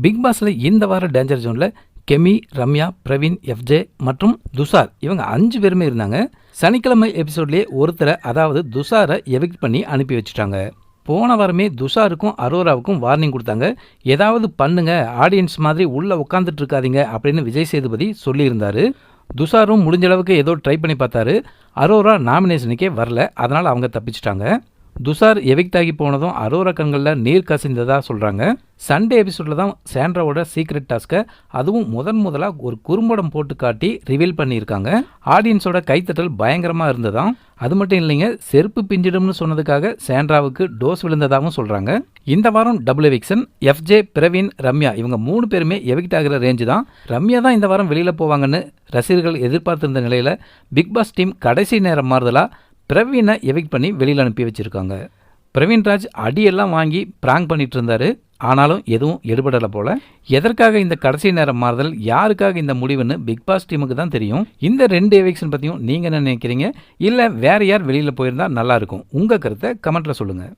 Big பாஸ்ல இந்த வார டேஞ்சர் ஜோன்ல கெமி, ரம்யா, பிரவீன், எஃப்ஜே மற்றும் துஷார் இவங்க 5 பேருமே இருந்தாங்க. சனிக்கிழமை எபிசோட்லேயே ஒருத்தரை, அதாவது துஷாரை எவிக்ட் பண்ணி அனுப்பி வச்சுட்டாங்க. போன வாரமே துஷாருக்கும் அரோராவுக்கும் வார்னிங் கொடுத்தாங்க. ஏதாவது பண்ணுங்க, ஆடியன்ஸ் மாதிரி உள்ள உட்காந்துட்டு இருக்காதீங்க அப்படின்னு விஜய் சேதுபதி சொல்லியிருந்தாரு. துஷாரும் முடிஞ்ச அளவுக்கு ஏதோ ட்ரை பண்ணி பார்த்தாரு. அரோரா நாமினேஷனுக்கே வரல, அதனால் அவங்க தப்பிச்சிட்டாங்க. துஷார் எவிக்ட் ஆகி போனதும் அரோரா கண்களில் நீர் கசிந்ததாக சொல்கிறாங்க. சண்டே எபிசோடில் தான் சாண்ட்ராவோட சீக்ரெட் டாஸ்க்கை அதுவும் முதலாக ஒரு குறும்படம் போட்டு காட்டி ரிவீல் பண்ணியிருக்காங்க. ஆடியன்ஸோட கைத்தட்டல் பயங்கரமாக இருந்ததாம். அது மட்டும் இல்லைங்க, செருப்பு பிஞ்சிடும்னு சொன்னதுக்காக சாண்ட்ராவுக்கு டோஸ் விழுந்ததாகவும் சொல்கிறாங்க. இந்த வாரம் double eviction. FJ, Praveen, Ramya இவங்க 3 பேருமே எவிக்ட் ஆகிற ரேஞ்சு தான். ரம்யா தான் இந்த வாரம் வெளியில் போவாங்கன்னு ரசிகர்கள் எதிர்பார்த்திருந்த நிலையில் பிக் பாஸ் டீம் கடைசி நேரம் மாறுதலாக பிரவீனை எவிக்ட் பண்ணி வெளியில் அனுப்பி வச்சுருக்காங்க. பிரவீன்ராஜ் அடியெல்லாம் வாங்கி பிராங்க் பண்ணிட்டு இருந்தாரு. ஆனாலும் எதுவும் எடுபடலை போல. எதற்காக இந்த கடைசி நேரம் மாறுதல், யாருக்காக இந்த முடிவுன்னு பிக் பாஸ் டீமுக்கு தான் தெரியும். இந்த 2 எவிக்ஷன் பற்றியும் நீங்கள் என்ன நினைக்கிறீங்க? இல்லை வேற யார் வெளியில் போயிருந்தா நல்லா இருக்கும்? உங்கள் கருத்தை கமெண்ட்டில் சொல்லுங்கள்.